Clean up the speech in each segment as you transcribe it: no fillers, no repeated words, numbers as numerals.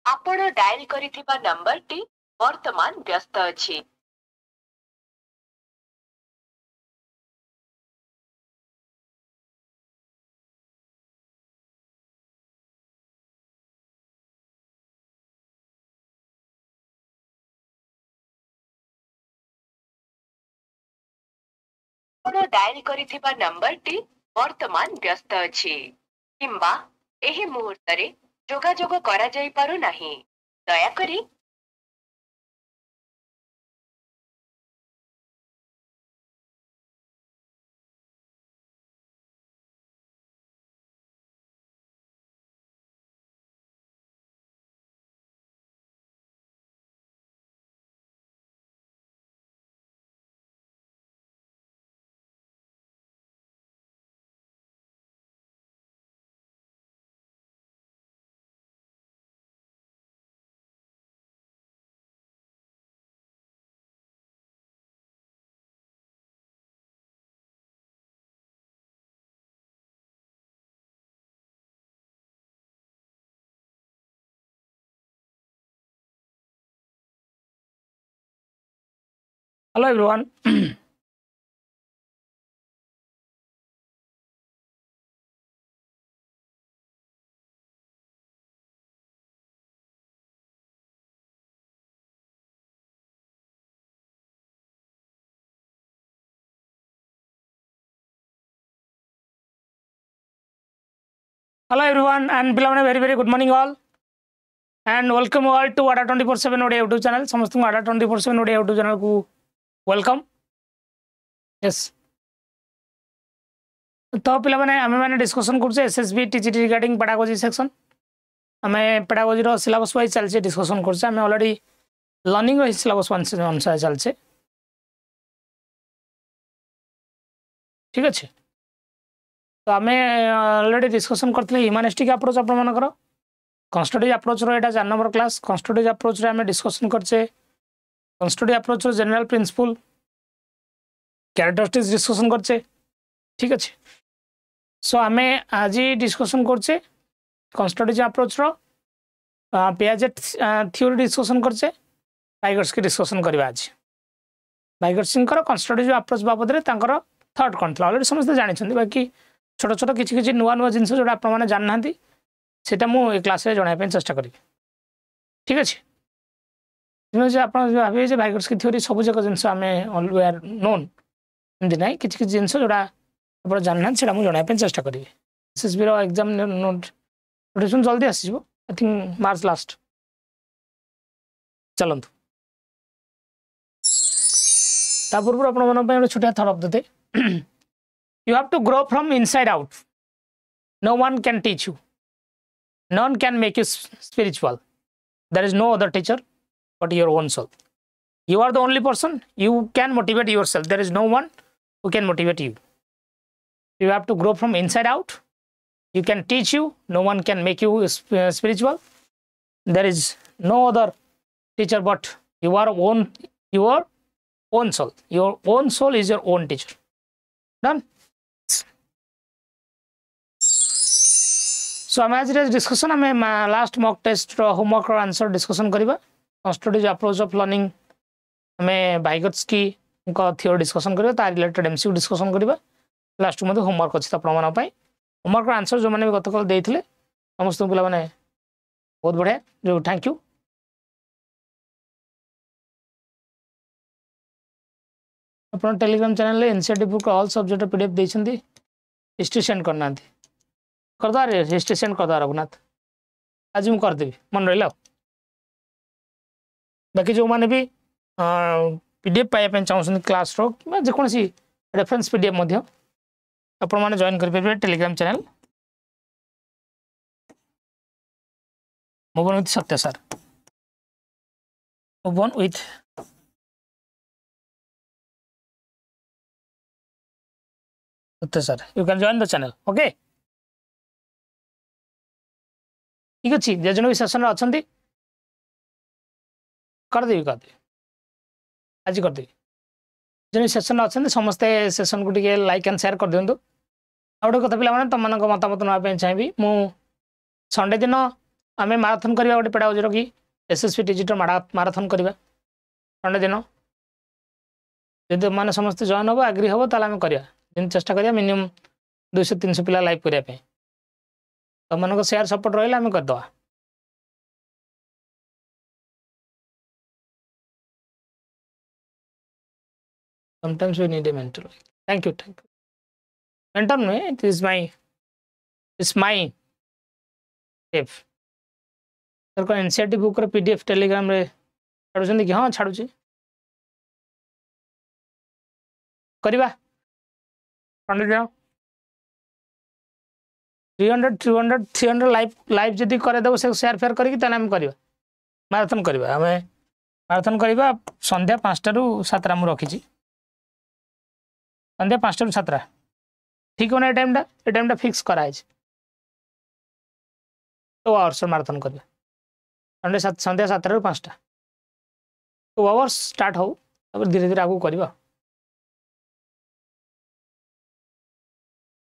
आपण dial करिथिबा number T वर्तमान व्यस्त अछि। आपण डायल करिथिबा नंबर टी वर्तमान व्यस्त अछि किंबा एही मुहूर्तरे जोगाजोग करा जाई पारु नाही। दयाकरी Hello everyone. Hello everyone and very good morning all and welcome all to Odia 24/7 Odia YouTube channel. समस्त Odia 24/7 Odia YouTube channel को welcome. Yes. तो पिला माने आमे माने डिस्कशन करछे SSB TGT regarding pedagogy section. आमे पेडागोजी रो सिलेबस वाइज चलछे डिस्कशन करछे। आमे ऑलरेडी लर्निंग रो सिलेबस अनुसार चलछे। ठीक अछि। तो आमे ऑलरेडी डिस्कशन करथले ह्यूमनिस्टिक अप्रोच आपण मानकर कंस्ट्रक्टिव अप्रोच रो एटा 4 नंबर क्लास। कंस्ट्रक्टिव अप्रोच रे आमे डिस्कशन करछे कंस्ट्रक्टिव अप्रोच रो जनरल प्रिंसिपल कैरेक्टरिस्टिक्स डिस्कशन करछे। ठीक अछि। सो आमे आज डिस्कशन करछे कंस्ट्रक्टिव अप्रोच रो पियाजेट थ्योरी डिस्कशन करछे। वाइगर्स्की डिस्कशन करबा आज। वाइगर्स्की कर कंस्ट्रक्टिव अप्रोच बाबद रे तांकर थॉट कोन थला ऑलरेडी समस्त जानि छथि। बाकी छोट छोट किछि किछि नुवा नुवा जिंस जोडा आपण माने जान नांती सेटा मु ए क्लास रे जणाय पे चेष्टा करिबी। ठीक अछि। दिनो जे आपण भाबे जे वाइगर्स्की थ्योरी सब जक जिंस आमे all we are known Hindi नाही किछि किछि जिंस जोडा आपण जान नांती सेटा मु जणाय पे चेष्टा करिबी। एसएसबी रो एग्जाम नोटिफिकेशन जल्दी आसीबो आई थिंक मार्च लास्ट। चलंतु ता पूर्व आपण मन पे छोटा थरप देते। You have to grow from inside out. No one can teach you. None can make you spiritual. There is no other teacher but your own soul. You are the only person. You can motivate yourself. There is no one who can motivate you. You have to grow from inside out. You can teach you. No one can make you spiritual. There is no other teacher but your own soul. Your own soul is your own teacher. Done? So आज discussion आम last mock test homework answer discussion करबा। Constructive approach of learning आम Vygotsky theory discussion करबा ता related MCQ discussion करबा। Last मध्ये homework अछि आपण मानन पई होमवर्क आंसर जो माने गतकाल देइथिले समस्त पिला माने बहुत बढ़िया जो थैंक यू। अपन टेलीग्राम चैनल ले NCERT book all subject PDF देइछंती हिस्ट्री सेंड करनांती करदा रजिस्ट्रेशन करदा रघुनाथ आज मु कर देबी मन रहिला। बाकी जो माने भी पीडीएफ पाया पे चाहउछन क्लास रो जे कोनसी रेफरेंस पीडीएफ मध्ये आपण माने जॉइन कर पेबे Telegram channel move on with Satya sir. Move on with Satya sir. You can join the channel okay. ठीक अच्छे जन भी सेसन अच्छा करदेवी आज करदेवी जन सेसन अच्छा समस्ते सेसन को टे लाइक एंड शेयर कर दिंतु। आ गोटे कथा पे तुम मतामत ना चाहिए मु संडे दिन आम माराथन करवा गोटे पेडागोजी कि एसएसबी टीजीटी माराथन करवा संडे दिन जब मैंने समस्त जॉइन हम आग्री हम ताल करवा चेष्टा करिया मिनिमम 200-300 पिला लाइव करने तुम मान शेयर सपोर्ट रहा आम करदे sometimes we need a mentor. Thank you. Mentor नुहे it is my step. Sir को एनसीईआरटी बुक रे पीडीएफ टेलीग्राम रे छाड़ुछन कि हाँ छाड़ुची करवा 300 लाइव जदि करदेव से शेयर फेयर करके करवा माराथन करवा आम माराथन करवा संध्या 5टा ରୁ 7ଟା मु रखी संध्या 5टा ରୁ 7ଟା ठीक होना ये टाइमटा फिक्स कराए 2 आवर्स माराथन करवा संध्या 7टा ରୁ 5ଟା 2 आवर्स स्टार्ट हो धीरे धीरे आगू करवा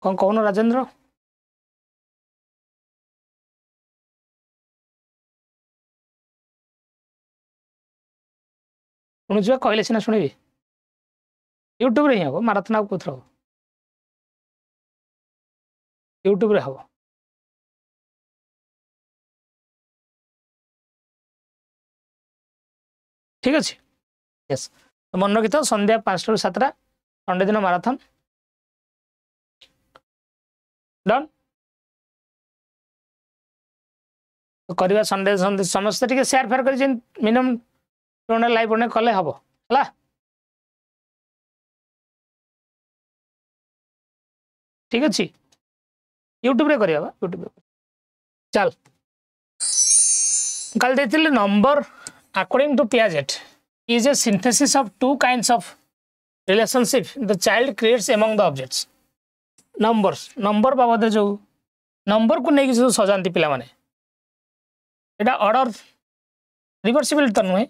कौन कौन राजेंद्र शुणुच कहले सीना शुणी यूट्यूब रे ही हम माराथन आउ कौन हम यूट्यूब रे हम ठीक अच्छे यस तो मन रखी था संध्या 5टा ରୁ 7ଟା संडे दिन माराथन डन तो करवा संडे समस्त टे शेयर फेयर कर मिनिमम 200 लाइव बने कले हम है ठीक अच्छे यूट्यूब रे करवा यूट्यूब चल कल देते number according to Piaget is a synthesis of two kinds of relationship the child creates among the objects number बाबद जो नंबर को लेकिन जो सजाती पिला माने एटा ऑर्डर रिवर्सिबल तो नुहे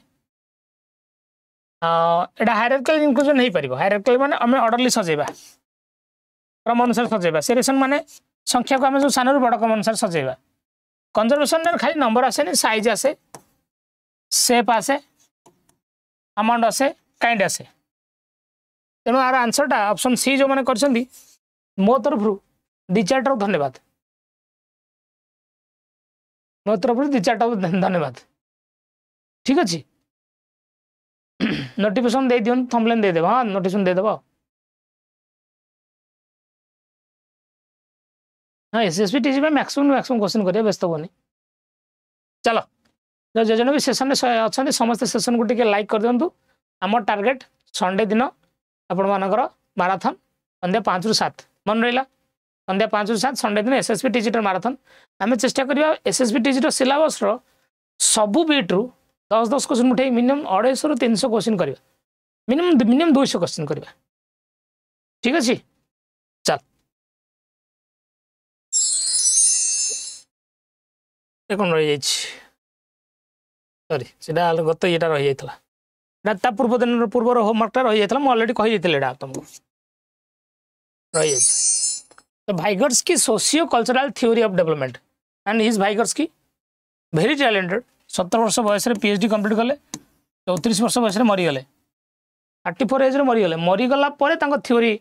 एटा हायरार्किकल इंक्लूजन नहीं परिबो हायरार्किकल माने हमें ऑर्डरली सजेबा क्रम अनुसार सजेबा सेरेशन माने संख्या को हमें जो सानर बड़ क्रम अनुसार सजेबा कंजर्वेशन में खाली नंबर आसे नहीं साइज आसे शेप आसे अमाउंट आसे काइंड आसे तेणु यार आंसरटा ऑप्शन सी जो मैंने कर मो तरफ 2-4 धन्यवाद मो तरफ 2-4 धन्यवाद ठीक अच्छे नोटिफिकेशन दे दियो थंबनेल दे देबो हाँ नोटिफिकेशन दे देबो हाँ एसएसबी टीजी में मैक्सिमम क्वेश्चन करिया व्यस्त होनी चलो जो जन भी सेशन अच्छा समस्त सेशन को टिके लाइक कर दिंतु आम टार्गेट संडे दिन आपण मानकर माराथन संध्या 5 ରୁ 7 मन रहा संध्या 5 ରୁ 7 संडे दिन एसएसबी टीजीटी माराथन आम चेष्टा करवा एसएसबी टीजीटी सिलेबस सबू बीट रू 10-10 क्वेश्चन उठे मिनिमम 250 ରୁ 300 क्वेश्चन करवा मिनिमम 200 क्वेश्चन करवा ठीक अच्छे चल कौन रही सॉरी सीटा गत ये रही जाता पूर्व दिन पूर्वर होमवर्कटा रही जाता मुझे अलरेडी कही तुमको रही तो Vygotsky socio cultural theory of development and his Vygotsky very talented 17 वर्ष बयस पीएचडी कंप्लीट कले 34 वर्ष बयस मरीगले 34 एज मरीगले मरीगला थ्योरी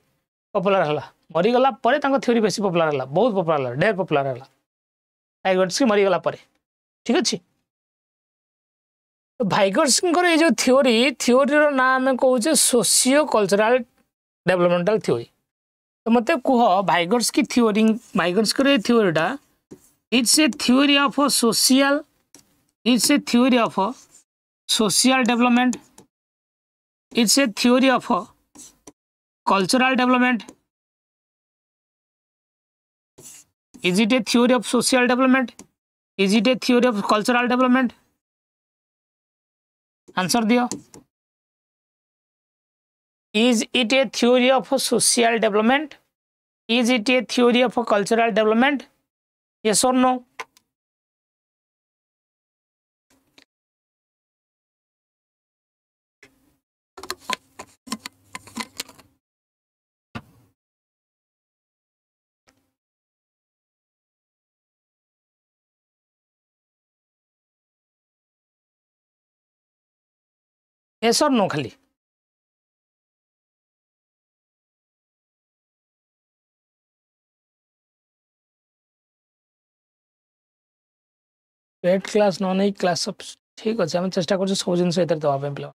पपुलर है मरीगला थ्योरी बेसी पपुलर है बहुत पपुलर ढेर पपुलर है भाइगर्स की मरीगला ठीक अच्छे तो भाइगर्स ये जो थ्योरी ना आम कहे सोशियो कल्चरल डेवलपमेंटल थ्योरी तो मत कह भाइगर्स की थ्योरीटा it's a theory of social development it's a theory of cultural development is it a theory of social development is it a theory of cultural development answer दियो is it a theory of social development is it a theory of cultural development yes और no yes or no खाली at class non at class ठीक अच्छे आम चेष्टा कर सब जिन दवाई पिला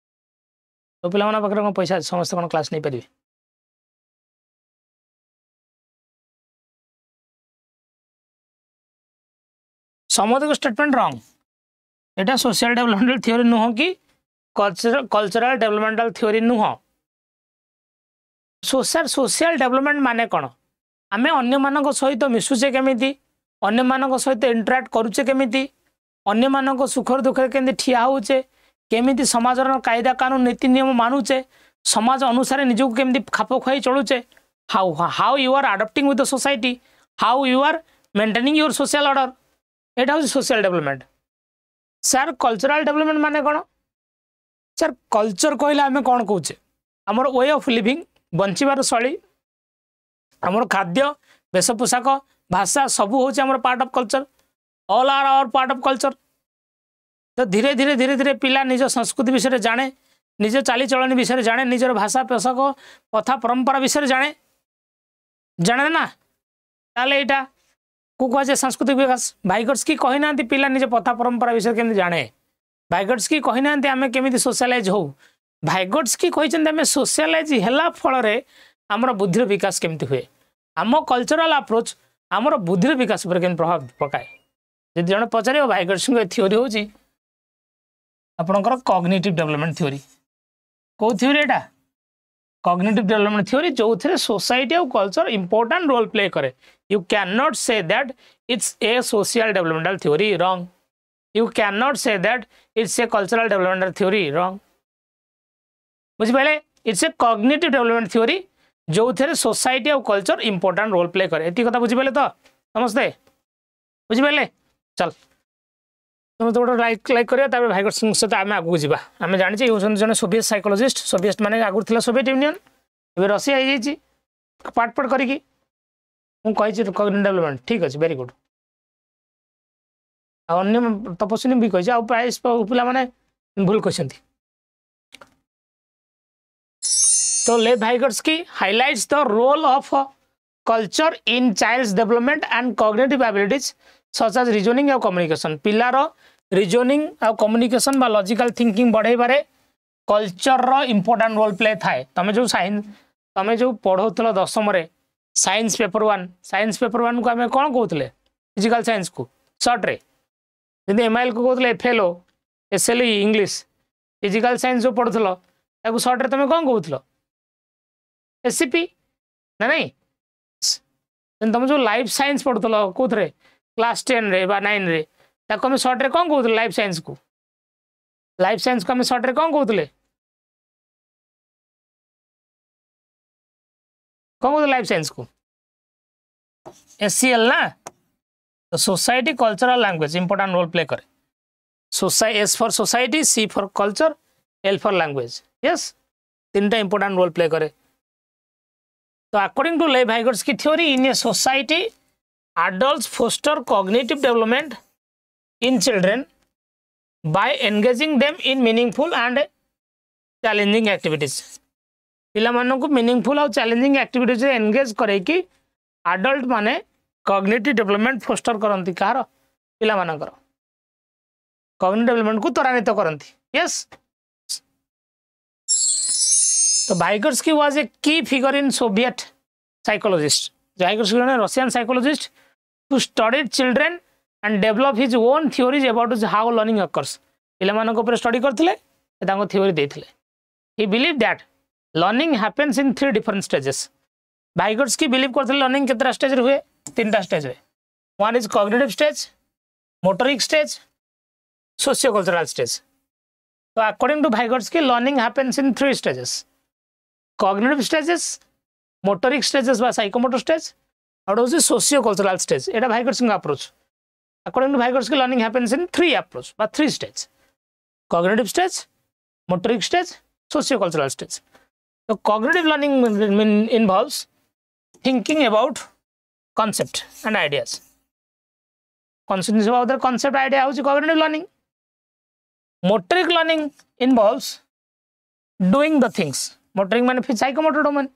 तो पिला पाखे कौन पैसा समस्त कौन क्लास नहीं पारे समस्त को स्टेटमेंट रॉन्ग एटा सोशल डेवलपमेंटल थ्योरी नुह कि कल्चरल डेवलपमेंटल थ्योरी नुह सोशल डेवलपमेंट माने कौन आमे अन्य मानक सहित मिसुचे केमिति अन्य मानक सहित इंटराक्ट करूचे केमिति अन्य मानक सुखर दुखर केमिति ठिया होचे केमिति समाजर कायदा कानून नीति नियम मानुचे समाज अनुसार निजक केमिति खाप खुआई चलुचे how you are adopting with the society how you are maintaining your social order एटा हूँ social development sir cultural development माने कौन सर कल्चर कहले आम कौन कौचे आमर वे ऑफ लिविंग बंचार शैली आमर खाद्य वेश पोशाक भाषा सबू हूँ आमर part of culture all are our part of culture तो धीरे धीरे धीरे धीरे पिला निज संस्कृति विषय जाने निज चालीचलन विषय जाने निजर भाषा पोशाक कथा परंपरा विषय जाने जाने ना ताले एटा को कहे सांस्कृतिक विकास भाइगर्स कही ना पिला निज पथा परंपरा विषय केमती जाने भाइगर्स कही ना आम केमी सोशलाइज हो भाइगर्स कहते आम सोशलाइज है फल आमर बुद्धि विकास केमती हुए आम कल्चरल अप्रोच आमर बुद्धि विकास पर केमती प्रभाव पकाए जब जन पचार भाइगर्स थ्योरी हूँ आपणकर कॉग्निटिव डेवलपमेंट थ्योरी कौ थ्योरी एटा कॉग्निटिव डेवलपमेंट थ्योरी जो थे सोसाइटी और कल्चर इंपोर्टेंट रोल प्ले करे you can not say that it's a social developmental theory wrong you can not say that it's a cultural developmental theory wrong बुझिपारे it's a cognitive development theory जो थे society और culture important role play करे ये कथा बुझिपारे तो समस्ते बुझिपारे चल तुम तो गोटे लाइक करा भाइगर्स सहित आम आगू जा आम जाने जन सोवियत साइकोलॉजिस्ट सोवियत माने आगुरी थी सोवियत यूनियन ए रशिया हो पाठ पाठ करी मुझे कॉग्निटिव डेवलपमेंट ठीक अच्छे वेरी गुड अन्य तपस्विनी भी कही प्राय पिला माने भूल कहते तो ले भाइगर्स की highlights the role of culture in child's development and cognitive abilities such as reasoning और कम्युनिकेशन पिलार रिजनिंग और कम्युनिकेशन बा लॉजिकल थिंकिंग बढ़ाइबारे कल्चर रो इंपोर्टेंट रोल प्ले थाए तमे जो पढ़ौतल दशम साइंस पेपर वन को आम कौन कहते फिजिकल साइंस को सर्ट रे जब एमआईएल को कहते FLO SLE English physical science जो पढ़ुल सर्ट रे तुम कौन कहूल एससीपी ना नहीं तुम जो लाइफ साइंस पढ़ुल कौन क्लास 10 रे बा 9 रे ताको हम सर्ट रे कौन कहते लाइफ साइंस को आम सर्ट रे कौन कहते लाइफ साइंस को एससीएल ना तो society cultural language important role play करे S for society C for culture L for language yes तीनटा इंपोर्टेंट रोल प्ले करे तो अकॉर्डिंग टू ले भाइगर्स की theory in a society adults foster cognitive development in children by engaging them in meaningful and challenging activities पिला मानन को meaningful और challenging activities रे engage करे कि adult माने cognitive development foster करंती कार पिला मानकर cognitive development को त्वरान्वित करंती yes तो Vygotsky was a key figure in Soviet psychologist Vygotsky Russian psychologist who studied children and developed his own theories about how learning occurs पिलामानक ऊपर स्टडी करथिले तांको थ्योरी देथिले he believed that learning happens in 3 different stages Vygotsky believe करथिले learning केतरा stage रे हुए 3टा स्टेज रे one is cognitive stage motoric stage socio cultural stage so according to Vygotsky learning happens in 3 stages cognitive stages motoric stages बा psychomotor stage और also socio cultural stage Etah Vygotsky approach according to Vygotsky learning happens in 3 approach but 3 stages cognitive stage motoric stage socio cultural stage so cognitive learning involves thinking about concept and ideas consciousness about the concept idea house cognitive learning motoric learning involves doing the things. Motoring means psychomotor domain.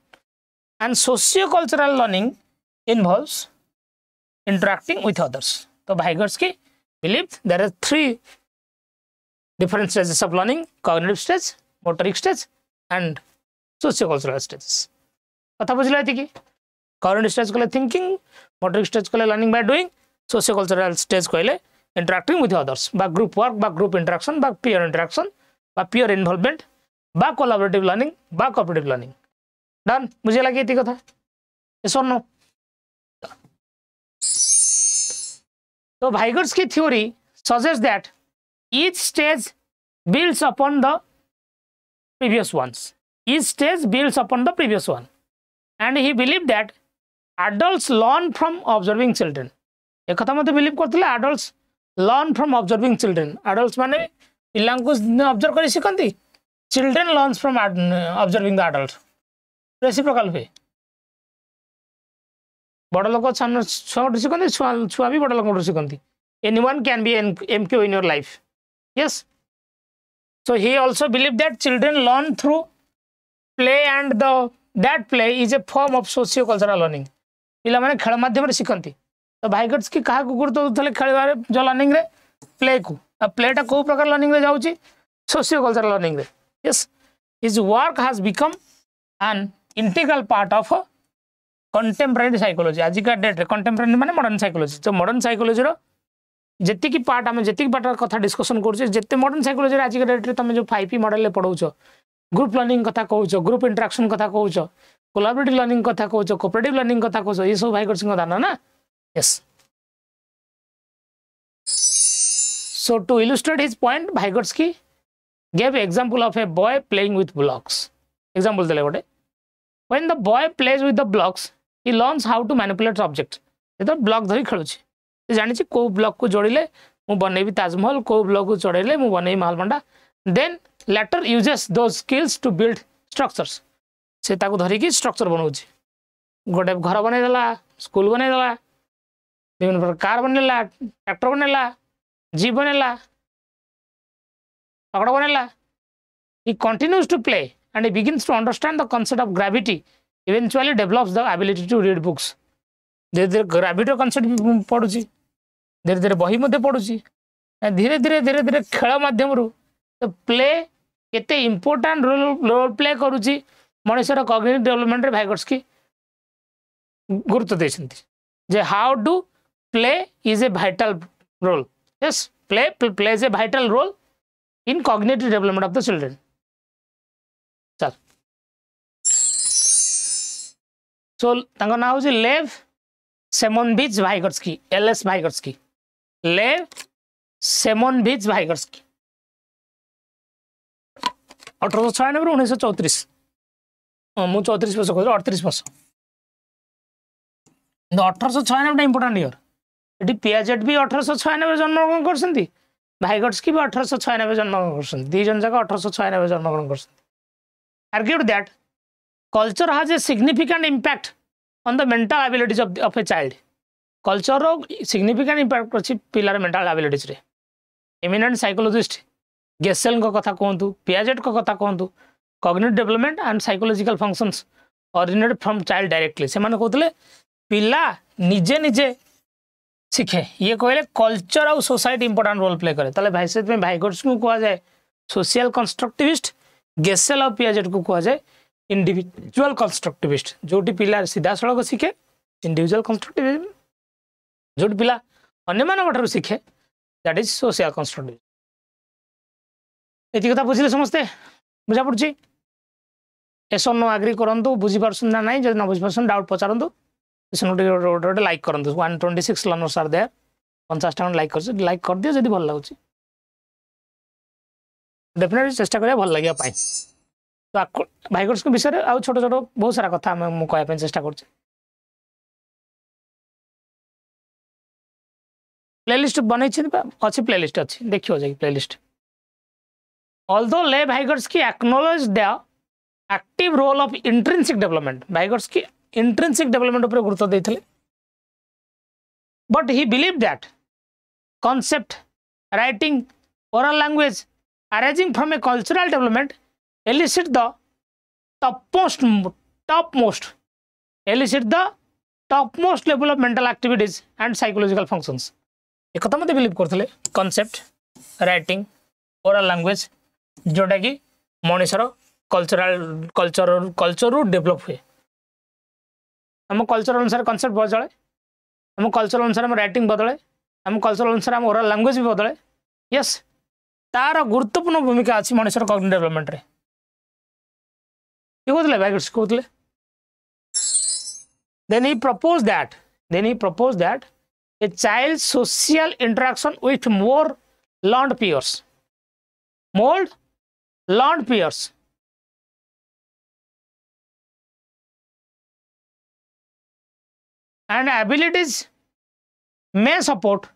And socio-cultural learning involves interacting with others. So Vygotsky believed there are 3 different stages of learning: cognitive stage, motoric stage, and socio-cultural stages. कथा बुझला थी कि cognitive stage कहले thinking, motoric stage कहले learning by doing, socio-cultural stage कहले interacting with others, by group work, by group interaction, by peer interaction, by peer involvement, by collaborative learning, by cooperative learning. Done? मुझे लगी थी कथा. Yes or no? So Vygotsky theory suggests that each stage builds upon the previous ones. Each stage builds upon the previous one. And he believed that adults learn from observing children. एक कथा मते believe करथिले adults learn from observing children. Adults माने पिलांको observe करि सिखंती. Children learns from observing the adults. Reciprocal हुए. बड़ लोक छुआ सिखंती, छुआ भी बड़ लोक सिखंती. Anyone can be an MQ in your life. Yes. So he also believed that children learn through play, and that play is a form of socio-cultural learning. पिला माने खेल माध्यम रे सिखंती. तो Vygotsky कहा को गुरुत्व देले खेलबारे जो लर्निंग रे प्ले को. अब प्लेटा को प्रकार लर्निंग रे जाउची socio-cultural learning रे. Yes. His work has become an integral part of contemporary psychology. आज का डेट रे contemporary माने modern psychology. तो modern psychology रो जेति की पार्ट आमे जेति की पार्ट कथा डिस्कशन करछे, जेते modern psychology रे आज का डेट रे तमे जो 5P मॉडल ले पढौछो, ग्रुप लर्निंग कथा कहउछो, ग्रुप इंटरेक्शन कथा कहउछो, कोलैबोरेटिव लर्निंग कथा कहउछो, कोऑपरेटिव लर्निंग कथा कहउछो, ये सब Vygotsky को दाना ना. Yes. So to illustrate his point, Vygotsky gave example of a boy playing with blocks. Example dele gote. When the boy plays with the blocks, he learns how to manipulate objects. ये block धरी खेलुछि. ये जानि छि को block को जोड़िले मु बनेबी ताजमहल, को block को जोड़िले मु बनेबी मालमंडा. Then later uses those skills to build structures. से ताको धरी की structure बनउछि. गोटे घर बनै देला, स्कूल बनै देला, विभिन्न प्रकार कार बनेला, ट्रैक्टर बनेला, जीप बनेला, पकड़ बनेला. He continues to play and he begins to understand the concept of gravity. Eventually develops the ability to read books. धीरे धीरे ग्रेविटी कॉन्सेप्ट पढुची, धीरे धीरे बही मध्ये पढुची, धीरे धीरे खेल माध्यम रु तो प्ले केते इंपोर्टेंट रोल प्ले करूची मनुष्यर कॉग्निटिव डेवलपमेंट रे Vygotsky गुरुत्व देछंती. जे how to play is a vital role. Yes, play plays a vital role in cognitive development of the children. Sir. So, तांको नाम होची लेव सेमोनविच Vygotsky, LS Vygotsky. लेव सेमोनविच Vygotsky. 1896 ରୁ 1934. मु 34 वर्ष कहू 38 वर्ष. 1896 इंपोर्टेंट ईयर. एटी पियाजेट भी 1896 जन्म करसंती. Vygotsky भी 1896 जन्म करसंती. दी जन जगह 1896 जन्म करसंती. Argued that culture has a significant impact on the mental abilities of a child. Culture row significant impact अछि पिलार mental abilities रे. Eminent psychologist गेसेल को कथा कहंतु, पियाजेट को कथा कहंतु, cognitive development and psychological functions originate from child directly. से माने कहतले पिला निजे निजे सीखे. ये कहले कल्चर और सोसाइटी इंपोर्टेंट रोल प्ले करे. ताले भाई में Vygotsky को कहा जाए सोशल कंस्ट्रक्टिविस्ट, गेसेल और पियाजेट को कहा जाए इंडिविजुअल कंस्ट्रक्टिविस्ट. जोटी पिला सीधा सड़क सीखे इंडिविजुअल कंस्ट्रक्टिविज्म, जोटी पिला अन्य मानक ठारू सीखे दैट इज सोशल कंस्ट्रक्टिविज्म. एति कथा बुझिले समस्ते बुझा पड़छि. एसो नो एग्री करंतु, बुझि परसन ना नाही, जदि न बुझि परसन डाउट पचारंतु. इसनोटे लाइक करंतु. 126 लर्नर्स आर देयर. 50 टा लाइक कर दियो जदि भल लागुछि. डेफिनेटली चेष्टा करिया भल लागिया पाई. तो Vygotsky के विषय आ छोट छोट बहुत सारा कथा मु कहया पे चेष्टा करछि. प्लेलिस्ट बनै छि अछि, प्लेलिस्ट अछि, देखियो जाई playlist. Although Vygotsky acknowledged the active role of intrinsic development, Vygotsky intrinsic development ऊपर गुरुत्व देथिले, but he believed that concept, writing, oral language arising from a cultural development elicit the topmost level of mental activities and psychological functions. एक कथा मते believe करथले concept writing oral language जोटा कि मनुष्यर culture develop हुए हम culture अनुसार concept बदले हम कल्चर अनुसार हम राइटिंग बदले हम कल्चर अनुसार हम ओरल लैंग्वेज भी बदले यस तार गुरुत्वपूर्ण भूमिका अच्छी मनुष्यर कॉग्निटिव डेवलपमेंट रे ये कहते बैगर्स कहते then he proposed that a child's social interaction with more learned peers and abilities may support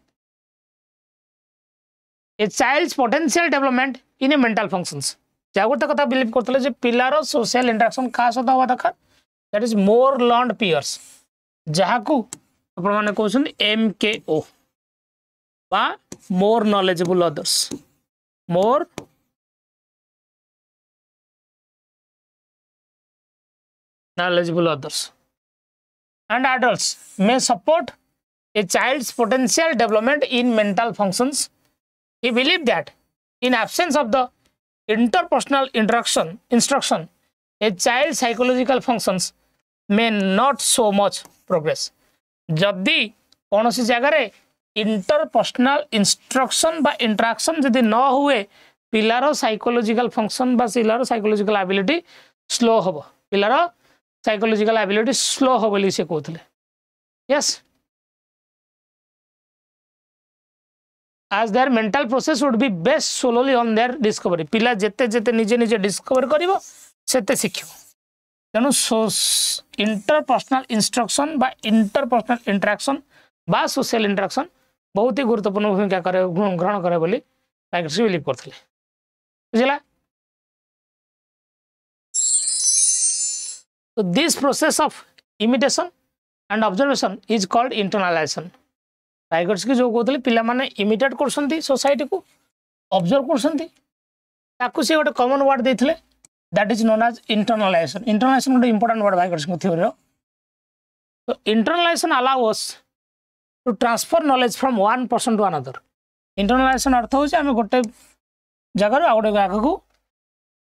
a child's potential development in a mental functions. जागोटे कथा बिलीव करथले जे पिलारो सोशल इंटरेक्शन का सदा होवा दरकार that is more learned peers जहाकू आपण माने कहउछन MKO बा मोर नॉलेजेबल अदर्स मोर knowledgeable others and adults may support a child's potential development in mental functions. He believed that in absence of the interpersonal instruction, a child's psychological functions may not show much progress. जब कौन सी जगह interpersonal instruction बा interaction जदि न हुए पिलार psychological function बा पिलार psychological ability slow हम पिलार psychological ability slow हो बोली से कहते yes as their mental process would be based solely on their discovery पिला जेते जेते निजे निजे डिस्कवर करिवो सेते शिखियो तेनु इंटरपर्सनल इंस्ट्रक्शन बा इंटरपर्सनल इंटरेक्शन बा सोशल इंटरेक्शन बहुत ही गुरुत्वपूर्ण भूमिका करे ग्रहण करे बोली बैगर्स बिलीव करथिले बुझिला. So this process of imitation and observation is called internalization. Vygotsky जो कहते पिला माने इमिटेट करसंती सोसाइटी को ऑब्जर्व करसंती ताकू से गोटे कॉमन वर्ड देथिले that is known as internalization. Internalization गोटे इंपोर्टेंट वर्ड टाइगर्स को थ्योरी रो. तो internalization allow us to transfer knowledge from one person to another. Internalization अर्थ होचे हम गोटे जगह आ गोटे जगह को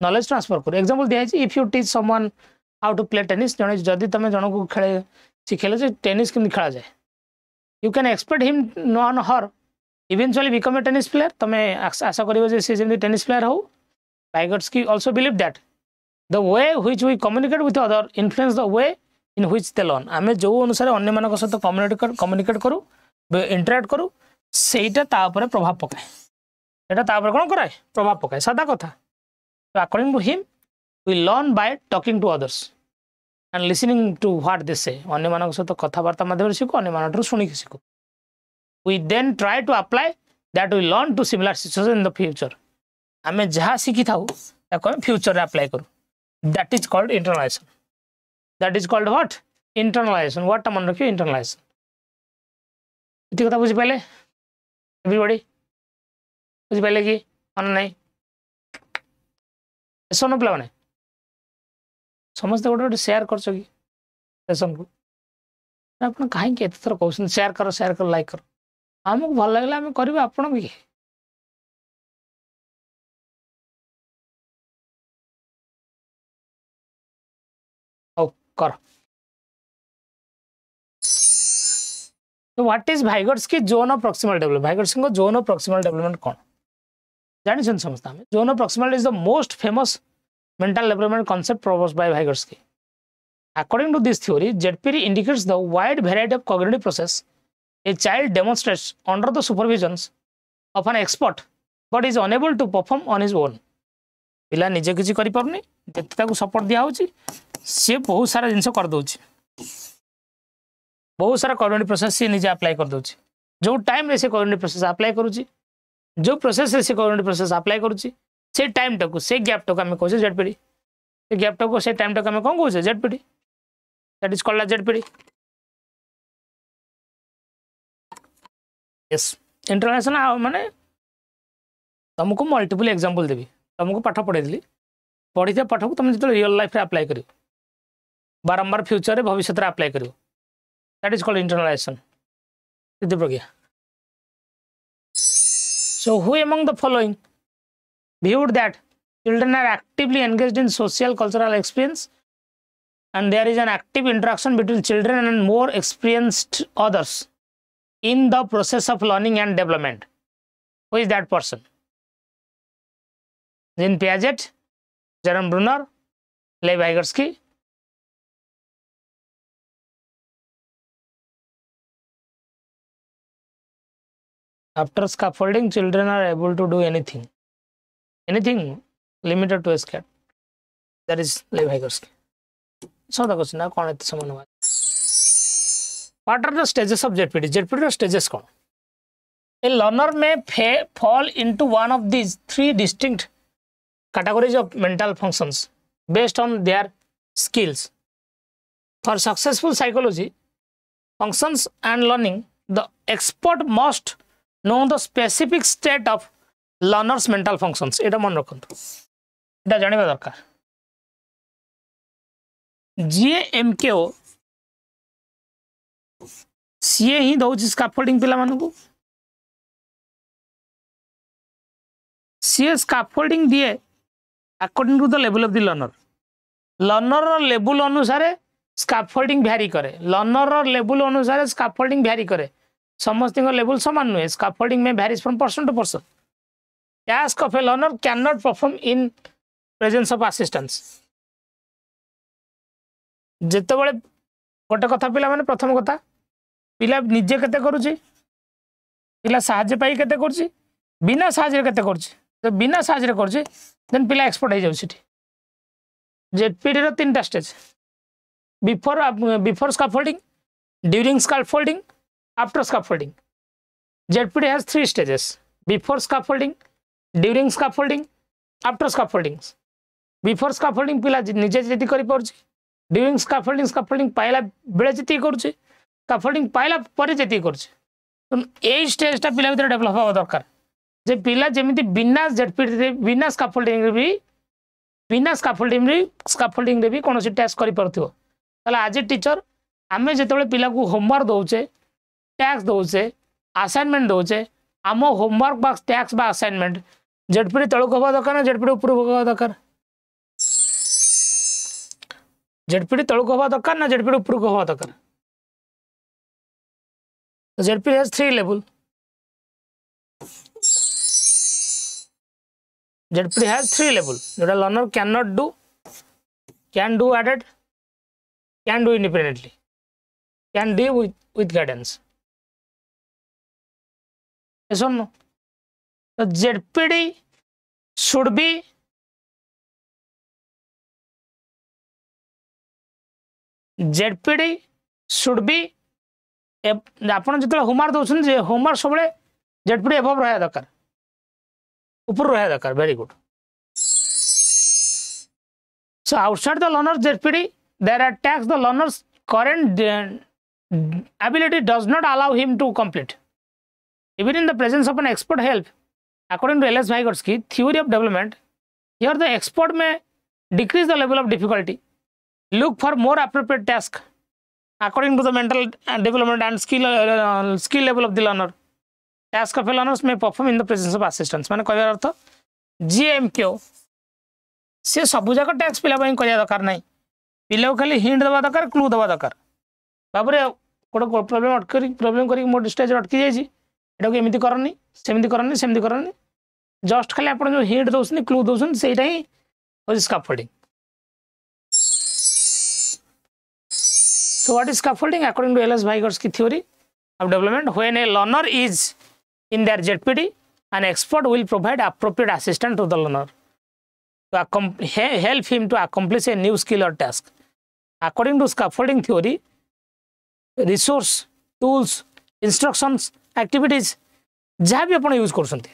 नॉलेज ट्रांसफर करू. एग्जांपल दिया है if you teach someone how to play tennis जने जदि तुम जन को खेले शिखेले जे टेनिस केमि खेला जाए you can expect him non her eventually become a tennis player. तुम्हें आशा करिवो जे से जेमि टेनिस प्लेयर हो. टाइगर्स की also believe that the way which we communicate with other influence the way in which they learn. आमे जो अनुसार अन्य मानक सहित कम्युनिकेट करू इंटरैक्ट करू सेटा ता ऊपर प्रभाव पकाए सेटा ता ऊपर कोन कराए प्रभाव पकाए सादा कथा. तो according to him we learn by talking to others and listening to what they say. अन्य मानक सहित कथावार्ता माध्यम शिखु अन्य मानक शुणी Shikhu. We then try to apply that we learn to similar situations in the future. आमे जहाँ शिखी थाउ ताको हम फ्यूचर रे अप्लाई करू. That is called internalization. That is called what? Internalization. What मन रखियो internalization. इति कथा बुझि पाले everybody बुझि पाले कि मन नहीं सोनो प्ला माने समस्त गोटे गोटे शेयर कर सेसन को आप कहीं थर कहते शेयर कर लाइक कर आमको भल लगे आम कर आपण भी कर. तो what is Vygotsky zone of proximal development. Vygotsky को जोन ऑफ प्रॉक्सिमल डेवलपमेंट कौन जानी समझता हमें. Zone of proximal is the most famous mental development concept proposed by Vygotsky. According to this theory, ZPD indicates the wide variety of cognitive process a child demonstrates under the supervision of an expert, but is unable to perform on his own. पिला निजे किसी करि परनी जति ताकू support दिया होची से बहुत सारा जिंस कर दोची बहुत सारा कॉग्निटिव प्रोसेस से निजे अप्लाई कर दोची. जो टाइम रे से कॉग्निटिव प्रोसेस अप्लाई करूची जो प्रोसेस रे से कॉग्निटिव प्रोसेस अप्लाई करूची से टाइम टाकू से गैप टाकू आम कहे जेडपीडी से गैप टाकू से टाइम टाकू आम कौन कहे ZPD. That is called ZPD. Yes international माने तुमको मल्टीपल एग्जांपल देबी तुमको पाठ पढ़ाई पढ़ी पाठ को तुम जो रियल लाइफ अप्लाई कर बारंबार फ्यूचर भविष्य में अप्लाई कर that is called internalisation Siddhi Pragya so who among the following viewed that children are actively engaged in social cultural experience and there is an active interaction between children and more experienced others in the process of learning and development. Who is that person? Jean Piaget, Jerome Bruner, Lev Vygotsky. After scaffolding, children are able to do anything limited to escape. That is Lev Vygotsky. So the question now कौन है समान हुआ? What are the stages of ZPD? ZPD stages कौन? A learner may fall into one of these three distinct categories of mental functions based on their skills. For successful psychology functions and learning, the expert must know the specific state of learners mental functions. एटा मन रखंतु एटा जानिबा दरकार जीएमकेओ CA ही दउछि scaffolding पिला मानकु सीए scaffolding दिए according to the level of the learner level अनुसार scaffolding vary करे learner level अनुसार स्कैफोल्डिंग वैरी करे समस्त लेवल समान नुहे स्कैफोल्डिंग में varies from person to person task of a learner cannot perform in presence of assistance जेतेबेले गोटे कथा पिला माने प्रथम कथा पिला निजे केते करूची पिला सहाय्य पाई केते करूची बिना सहाय्य केते करूची तो बिना सहाय्य करूची देन पिला एक्सपर्ट हो जाउची जेपीडी रो तीनटा stage before scaffolding during scaffolding after scaffolding ZPD has 3 stages before scaffolding during scaffolding after scaffolding before scaffolding पिला निजे जति करि परछि ड्यूरिंग स्कैफोल्डिंग पाइला बेले जति करछि स्कैफोल्डिंग पाइला परे जति करछि तो एई स्टेजटा पिला भीतर डेवलप होबा दरकार जे पिला जेमिति बिना जेडपीडी रे बिना स्कैफोल्डिंग रे भी कोनोसी टास्क करि परथियो तला आज टीचर आमे जेतेबेले पिला को होमवर्क दोउचे टास्क दोउचे असाइनमेंट दोउचे आमो होमवर्क बा टास्क बा असाइनमेंट जेडपीडी तळक होबा दरकार ना जेडपीडी ऊपर होबा दरकार जेडपीडी तळक होबा दरकार ना जेडपीडी ऊपर होबा दरकार ZPD has 3 level ZPD has 3 level जोटा learner can do aided can do independently can do with guidance yes or no the ZPD should be आपण जितले होमवर्क दोछन जे होमवर्क सबले ZPD एबव रहया दरकार ऊपर रहया दरकार very good so outside the learner ZPD there are tasks the learner's current ability does not allow him to complete even in the presence of an expert help. According to L.S. Vygotsky theory of development, here the expert may decrease the level of difficulty, look for more appropriate task according to the mental development and skill level of the learner. Task of a learners may perform in the presence of assistants. माने कहबार अर्थ GMQ से सब जाक task पिला पई करिया दरकार नाही पिला खाली हिंट दबा दरकार क्लू दबा दरकार बाबरे कोड प्रॉब्लम करी मोड स्टेज अटकी जाई एटा को एमिति करनी सेमिति करनी जस्ट खाली आपण जो हिंट दोसन क्लू दोसन सेटा ही होज scaffolding so what is scaffolding according to L.S. Vygotsky theory of development when a learner is in their ZPD an expert will provide appropriate assistance to the learner to help him to accomplish a new skill or task according to scaffolding theory resource tools instructions activities जहाँ भी अपन use करसंती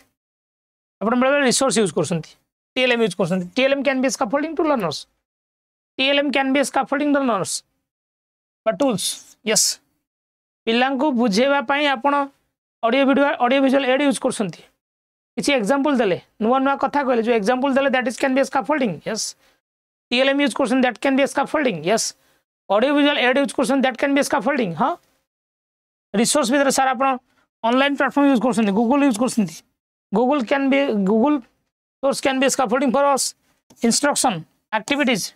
अपन बड़े resource use करसंती TLM use करसंती TLM can be scaffolding to learners TLM can be scaffolding to learners but tools yes पिलांको बुझेबा पई आपण audio visual aid use करसंती किछि एग्जांपल देले नुवा नुवा कथा कहले जो एग्जांपल देले that is can be scaffolding yes TLM use Karsan that can be a scaffolding. Yes. Audio visual aid use Karsan that can be a scaffolding. हाँ. Resource भी sir upon online platform use Karsan Google use Karsan Google source can be scaffolding for us. Instruction, activities,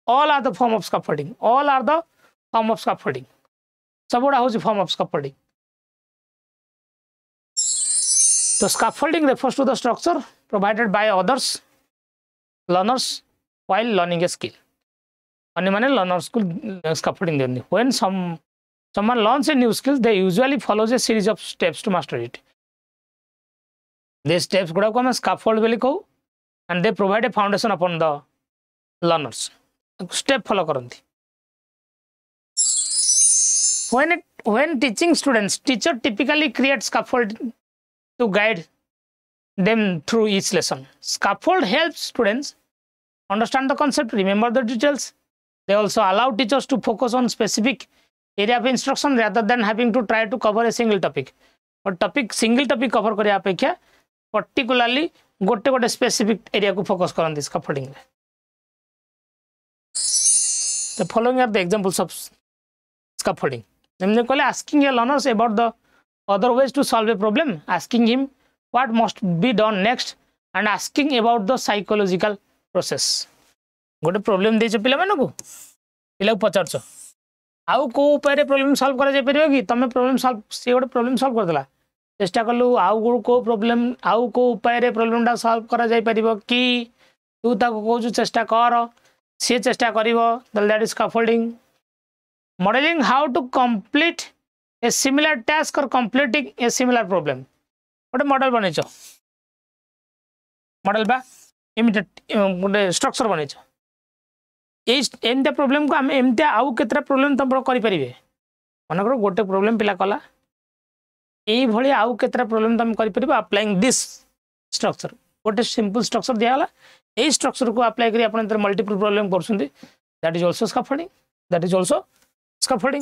all are the form of scaffolding. All are the form of scaffolding. सब गुड़ा होची form of scaffolding. So scaffolding refers to the structure provided by others learners while learning a skill. अन्य माने learners को scaffolding देंगे. When someone learns a new skill, they usually follows a series of steps to master it. These steps गुड़ा को हम scaffold बोली कहू, and they provide a foundation upon the learners. Step follow करंती. When teaching students, teacher typically creates scaffold to guide them through each lesson. Scaffold helps students understand the concept, remember the details. They also allow teachers to focus on specific area of instruction rather than having to try to cover a single topic. But single topic cover करिया अपेक्षा particularly गोटे specific area को focus करन this scaffolding. The following are the examples of scaffolding. Asking a learners about the other ways to solve a problem, asking him what must be done next, and asking about the psychological process. गोटे problem देछ पिला माने को पिला पचारछ आउ को उपाय problem solve करा जाय परियो कि तमे problem solve से गोटे problem solve कर देला चेष्टा करलु आउ को problem आउ को उपाय रे problem टा solve करा जाय परिबो कि तू ताको कहू चेष्टा कर से चेष्टा करिवो that is scaffolding. Modeling how to complete a similar task or completing a similar problem. गोटे मॉडल बनेछ मॉडल बा इमिडिएट गोटे स्ट्रक्चर बनेछ एमते प्रॉब्लम को हम एमते आउ केतरा प्रॉब्लम तम करि परिबे मन करो गोटे प्रॉब्लम पिला कला एई भली आउ केतरा प्रॉब्लम तम करि परिबे अप्लाइंग दिस स्ट्रक्चर गोटे सिंपल स्ट्रक्चर दिया हला एई स्ट्रक्चर को अप्लाई करी आपण अंदर मल्टीपल प्रॉब्लम करसुंदी that is also scaffolding.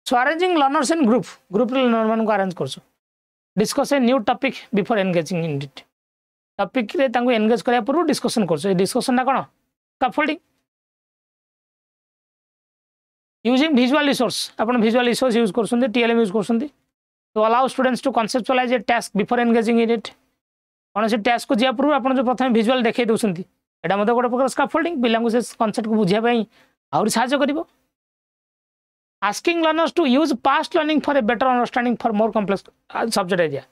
So arranging learners in group learner मान को arrange करसु discuss a new topic before engaging in it. Topic रे तांको engage करया पूर्व डिस्कशन करसु डिस्कशन ना कोन scaffolding. Using visual resource आपण visual resource यूज करसुंदी TLM यूज करसुंदी to allow students to conceptualize a task before engaging in it. कोन से टास्क को जिया पूर्व आपण जो प्रथम visual देखे दोसुंदी एटा मते गोटे प्रकार scaffolding पिला को से कांसेप्ट को बुझिया पई और साहाଯ୍य करिवो. Asking learners to use past learning for a better understanding for more complex subject area.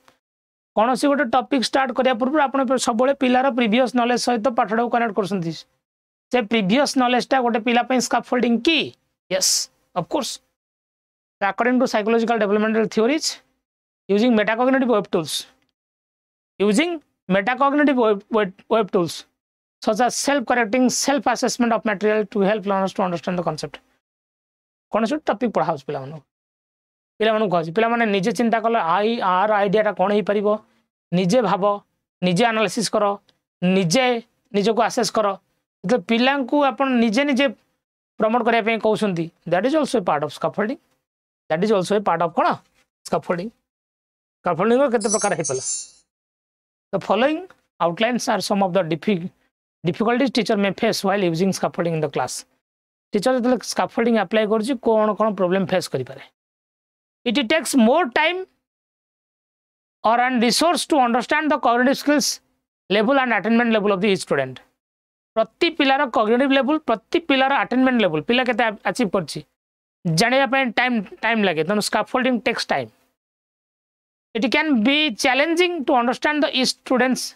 कौन सी गोटे टॉपिक स्टार्ट करिया पूर्व आपण सब पिलार प्रीवियस नॉलेज सहित पाठटा को कनेक्ट करसंती से प्रीवियस नॉलेज टा गोटे पिला पई स्कैफोल्डिंग की yes of course. According to psychological developmental theories using metacognitive web tools such as self-correcting, self-assessment of material to help learners to understand the concept. कौन से टॉपिक पढ़ाउस पिला मानु कहछि पिला माने निजे चिंता कल आर आइडियाटा कौन ही परिबो निजे भाबो निजे एनालिसिस करो निजे को असेस करो तो पिला को अपन निजे प्रमोट करिया पे कहउसंती that is also a part of scaffolding. That is also a part of कोन स्कैफोल्डिंग. स्कैफोल्डिंग को केते प्रकार हे पला. The following outlines are some of the difficulties teacher may face while using scaffolding in the class. Teacher जब scaffolding apply करछि कोन problem face करि पारे. It takes more time or an resource to understand the cognitive skills level and attainment level of the student. प्रति पिलार cognitive level प्रति पिलार attainment level पिला केते achieve करछि जानिया पे टाइम लागे तनो scaffolding takes time. It can be challenging to understand the students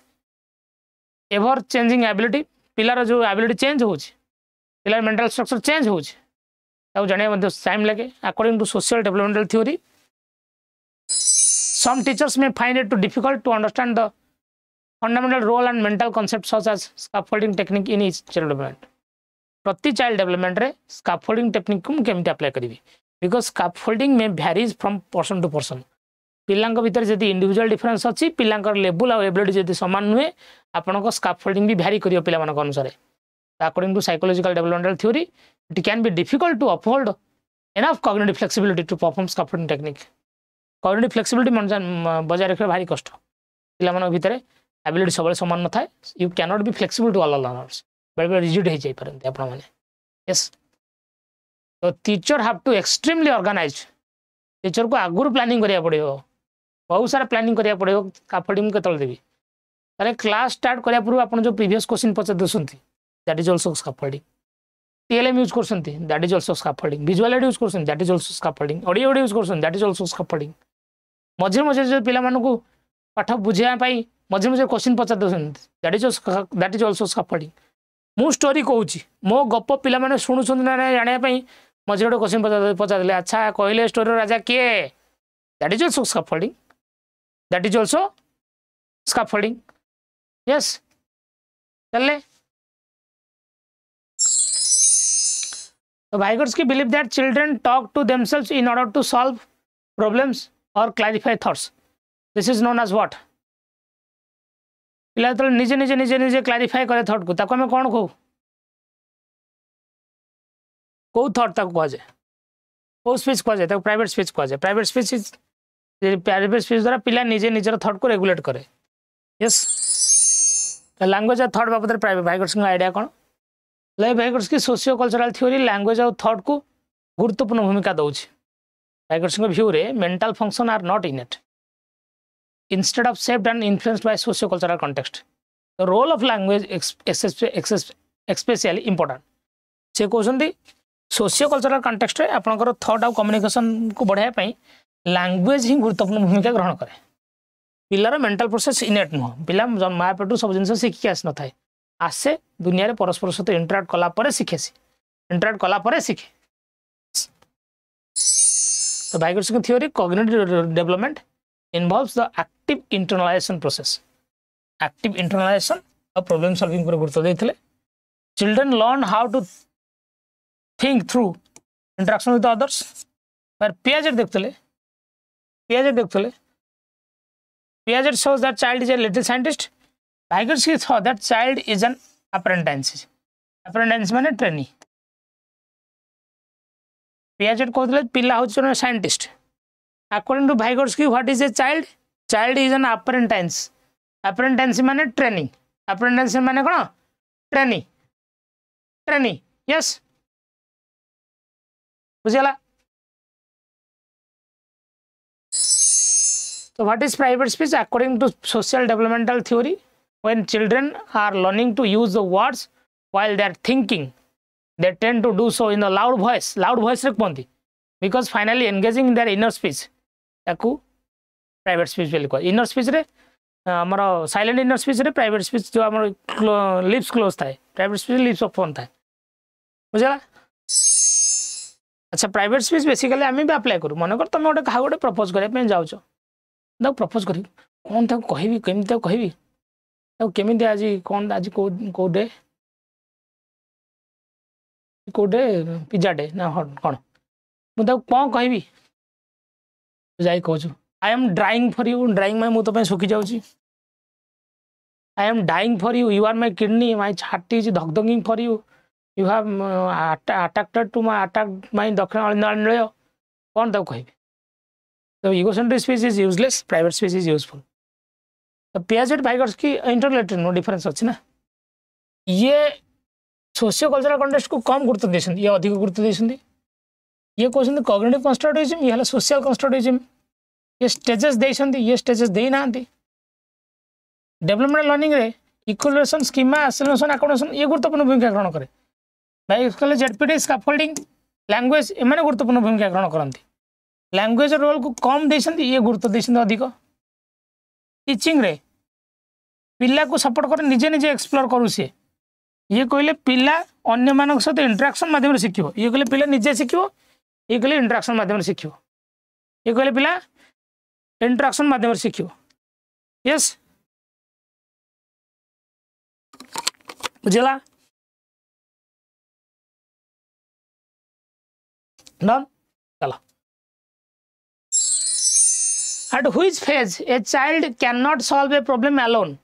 ever changing ability पिलार जो एबिलिटी चेंज होछि पिलार मेंटल स्ट्रक्चर चेंज होछि ताऊ जानिया मध्ये टाइम लागे. According to social developmental theory some teachers may find it too difficult to understand the fundamental role and mental concept such as scaffolding technique in each child development. प्रति child development रे scaffolding technique को केमति apply करिवि because scaffolding may varies from person to person. पिलांक भीतर जदि individual difference अछि पिलांकर level और एबिलिटी जदि समान नुहे आपण को स्कैफोल्डिंग भी वेरी करियो पिला मानक अनुसार. According to psychological developmental theory it can be difficult to uphold enough cognitive flexibility to perform scaffolding technique. Cognitive flexibility बजाय रखिबा भारी कष्ट पिला मानक भीतर एबिलिटी सबले समान न थाए. You can not be flexible to all learners बेले बेले रिजिड हो जाई परंती आपण माने यस तो teacher have to extremely organized teacher को आगुर प्लानिंग करिया पड़ियो बहुत सारा प्लानिंग करिया पड़ियो स्कैफोल्डिंग केतल देबी ताले क्लास स्टार्ट करिया पूर्व आपण जो प्रीवियस क्वेश्चन पचा दसंती that is also scaffolding TLM use करसंती that is also scaffolding visual aid use करसंती that is also scaffolding audio use करसंती दैट इज आल्सो स्कैफोल्डिंग मझे मझे जो पिला मानन को पाठ बुझिया पई मझे मझे क्वेश्चन पचा दसंती दैट इज आल्सो स्कैफोल्डिंग मु स्टोरी कहूची मो गप पिला माने सुनुछन ना जानिया पई मझे गोटे क्वेश्चन पचा देले अच्छा कहले स्टोरी राजा किए that is also scaffolding that is also scaffolding yes चले So Vygotsky believe that children talk to themselves in order to solve problems or clarify thoughts. This is known as what? पिला तो निजे निजे निजे निजे clarify करे thought को ताको हमें कौन कहू को थॉट ताको कह जाए को स्पीच कह जाए ताको प्राइवेट स्पीच कह जाए प्राइवेट स्पीच द्वारा पिला निजे निजर थॉट को रेगुलेट करे यस लैंग्वेज और थॉट बाबत प्राइवेट Vygotsky आइडिया कौन Vygotsky socio cultural theory language और थॉट को गुरुत्वपूर्ण भूमिका दउछि Vygotsky व्यू रे mental function are not innate instead of shaped and influenced by socio-cultural context. The role of language especially important. से कहते सोशियो-कल्चरल कंटेक्स्ट रे आपनकर थॉट और कम्युनिकेशन को बढ़ाया पई लैंग्वेज ही गुरुत्वपूर्ण भूमिका ग्रहण करे पिलार मेंटल प्रोसेस इनेट नुह पिला माँ पेटू सब जिन शिखिक आस न था आसे दुनिया रे परस्पर सहित इंटराक्ट कला परे शिखेसी इंटराक्ट कला परे शिखे तो Vygotsky theory cognitive development involves the active internalization process. Active internalization of problem solving पर गुरुत्व देथिले. Children learn how to think through interaction with others. पर Piaget देखथिले. Piaget shows that child is a little scientist. Vygotsky thought that child is an apprentice. Apprentice माने trainee. Piaget कहथिले पिला होछ scientist. According to Vygotsky, what is a child? Child is an apprentice. Apprentice माने training. Apprentice माने कौन? Trainee. Yes. बुझिला? So what is private speech? According to social developmental theory, when children are learning to use the words while they are thinking, they tend to do so in a loud voice. Loud voice रे कहंती. Because finally engaging in their inner speech. ताकू private speech बेली कह inner speech रे हमर silent inner speech रे private speech जो हमर lips close थाए private speech lips open थाए बुझला अच्छा प्राइवेट स्पीच बेसिकली आमे भी अप्लाई करू मन कर तुम गोटे कहा गोटे प्रपोज करे पे जाउछ द प्रपोज करी कोन था कहबी केमिति कहबी त केमिति आज कोन आज को डे पिज्जा डे ना कोन मु त कोन कहबी जाई कहू I am drawing for you drawing में मुझे सुखी जाऊँगी I am dying for you are my kidney my heart is धकधकिंग for you you have attracted to my attack my दक्षिण अनिलय कौन तक कह तो egocentric speech is useless private speech is useful तो Piaget Vygotsky interrelated no difference अच्छी ना ये सोशियो कल्चरल कंटेक्स्ट को कम गुरुत्व देते ये अधिक गुरुत्व देते ये कहते कॉग्निटिव कंस्ट्रक्टिविज्म ये सोशल कंस्ट्रक्टिविज्म ये स्टेजेस देते ये स्टेजेस दे ना डेवलपमेंट लर्निंग रे इक्वलेशन स्कीमा एसिलेशन अकोमोडेशन ये गुरुत्वपूर्ण भूमिका ग्रहण करे भाई कहले जेडपीटी स्कैफोल्डिंग लैंग्वेज एमाने गुरुत्वपूर्ण भूमिका ग्रहण करती लैंग्वेज रोल को कम देते ये गुरुत्व देते अधिक टीचिंग रे पिला को सपोर्ट कर निजे निजे एक्सप्लोर करू सी ये कहले पिला अन्य मानक सहित इंटरेक्शन माध्यम शिखिबो ये कहले पिला निजे शिखिबो ये कहले इंटरेक्शन माध्यम शिखिबो ये कहले पिला इंटरेक्शन माध्यम शिखिबो यस बुझला डन चलो at which phase a child cannot solve a problem alone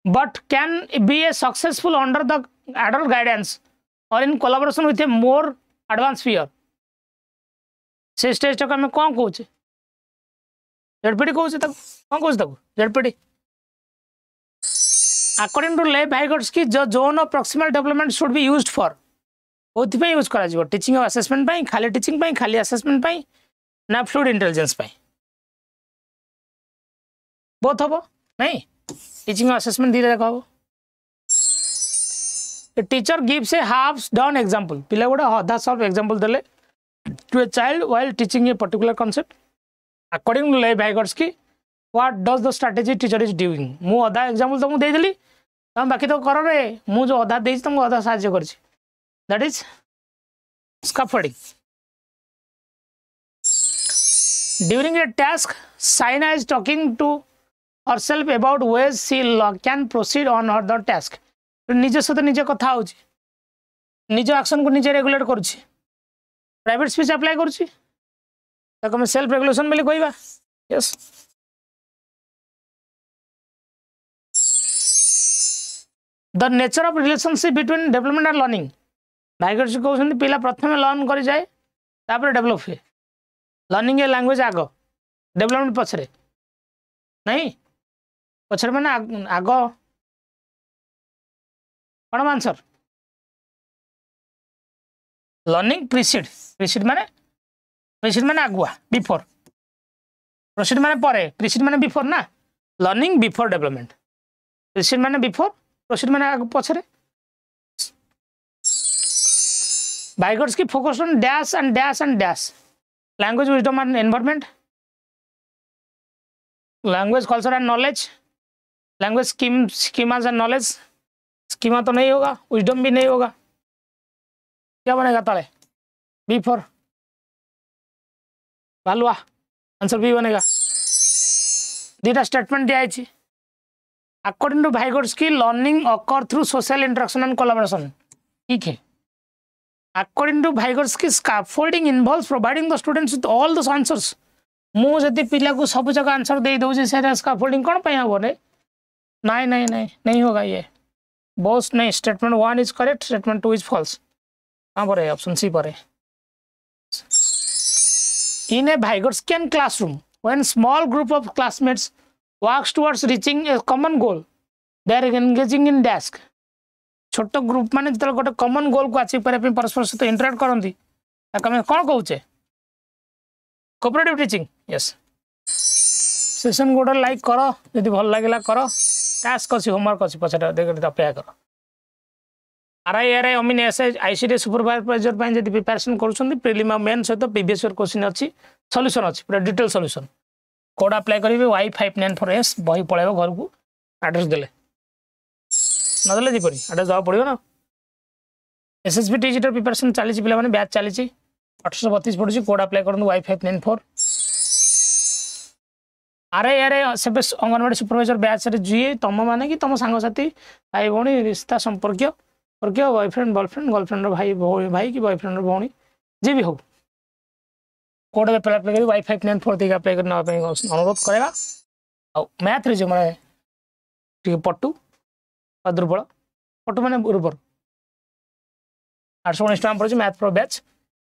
but can be a successful under the adult guidance or in collaboration with a more advanced peer से stage तक हमें कौन कहूचे जेडपीटी कहूचे तक कौन कहूचे तक जेडपीटी according to Lev Vygotsky the zone of proximal development should be used for both पे use करा जिवो टीचिंग और असेसमेंट पे खाली टीचिंग पे खाली असेसमेंट पे ना फ्लूइड इंटेलिजेंस पे बोथ हबो नहीं टीचिंग और असेसमेंट दी देखो हबो A teacher gives a half done example पिला गोडा आधा सॉल्व एग्जांपल देले to a child while teaching a particular concept according to Lev Vygotsky what does the strategy teacher is doing मु आधा एग्जांपल तो मु दे देली तुम बाकी तो करो रे मु जो आधा देई तुमको आधा साहाय्य करछि that is scaffolding during a task Saina is talking to herself about ways she can proceed on her the task निज सहित निजे कथा होची निज एक्शन को निजे रेगुलेट करूची प्राइवेट स्पीच अप्लाई करूची ताको हम सेल्फ रेगुलेशन बोली कहबा yes the nature of relationship between development and learning भाइगर्स कहउछन पिला प्रथम लर्न करि जाए तापर डेवलप हुए लर्निंग ए लैंग्वेज आगो डेवलपमेंट पछरे नहीं पछरे माने आगो कौन आंसर लर्निंग प्रीसीड माने आगुआ बिफोर प्रोसीड माने परे प्रीसीड माने बिफोर ना लर्निंग बिफोर डेवलपमेंट प्रीसीड माने बिफोर प्रोसीड माने आगु पछरे Vygotsky focused on dash and dash and dash language wisdom and environment language culture and knowledge language schemas and knowledge schema तो नहीं होगा विजडम भी नहीं होगा क्या बनेगा ताले बी फॉर भालुआ आंसर बी बनेगा दीटा स्टेटमेंट दिया है according to Vygotsky learning occur through social interaction and collaboration ठीक है according to Vygotsky scaffolding involves providing the students with all the answers मु जति पिला को सब जगह आंसर दे दउजे से स्कैफोल्डिंग कोन पय हो रे नहीं होगा ये बोस नहीं statement 1 is correct statement 2 is false कहां पर है ऑप्शन सी पर है in a Vygotskian classroom when small group of classmates works towards reaching a common goal they are engaging in task छोटो ग्रुप माने जतल गोटे कॉमन गोल को achieve करे पे परस्पर सहित इंटरेक्ट करंती ताका हम कोन कहउचे कोऑपरेटिव टीचिंग यस सेशन गोटे लाइक करो यदि भल लागला करो टास्क अच्छी होमवर्क अच्छी पछे देख अपेक्षा कर आरआई अमीन एसआई आईसीडी सुपरवाइजर पे जब प्रिपरेशन करुँच प्रिलिम मेन सहित प्रीवियस ईयर क्वेश्चन अच्छी सॉल्यूशन अच्छी पूरा डिटेल सॉल्यूशन कोड अप्लाई करेंगे Y594S बही पलैब घर को एड्रेस देले नदेले जीपरी एड्रेस देवा पड़ो ना SSB TGT प्रिपरेशन चली पे बैच चली 832 पड़ू कोड अप्लाई करूँ Y594 आरआई से अंगनवाड़ी सुपरवाइजर बैच जी तुम माने कि तुम सांगसाथी भाई भौणी रिश्ता संपर्क बॉयफ्रेंड गर्लफ्रेंड भाई भाई कि बॉयफ्रेंड भौणी जी भी हो कोड अप्लाई कर Y594 देके अप्लाई करने अनुरोध करेगा आ मैथ रे जो माने ठीक पट्टू दुर्बल पट्टू माने उर्वर 819 टाइम पड़े math pro batch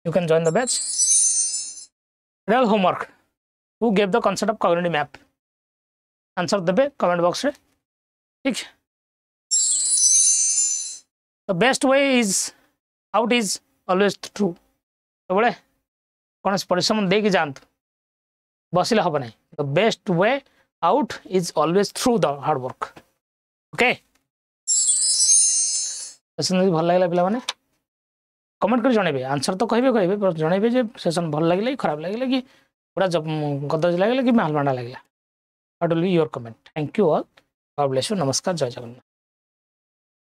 you can join the batch real homework who gave the concept of cognitive map answer देबे कमेंट बॉक्स रे ठीक the best way is out is always true तो बोले कौन परिश्रम दे के जानत बसिले हबो नहीं the best way out is always through the hard work okay session भल लागला पिला माने कमेंट कर जणेबे आंसर तो कहबे पर जणेबे जे सेशन भल लागले कि खराब लागले कि पूरा जब गदज लगे कि मालमांडा लगे that will be your comment thank you all God bless you नमस्कार जय जगन्नाथ।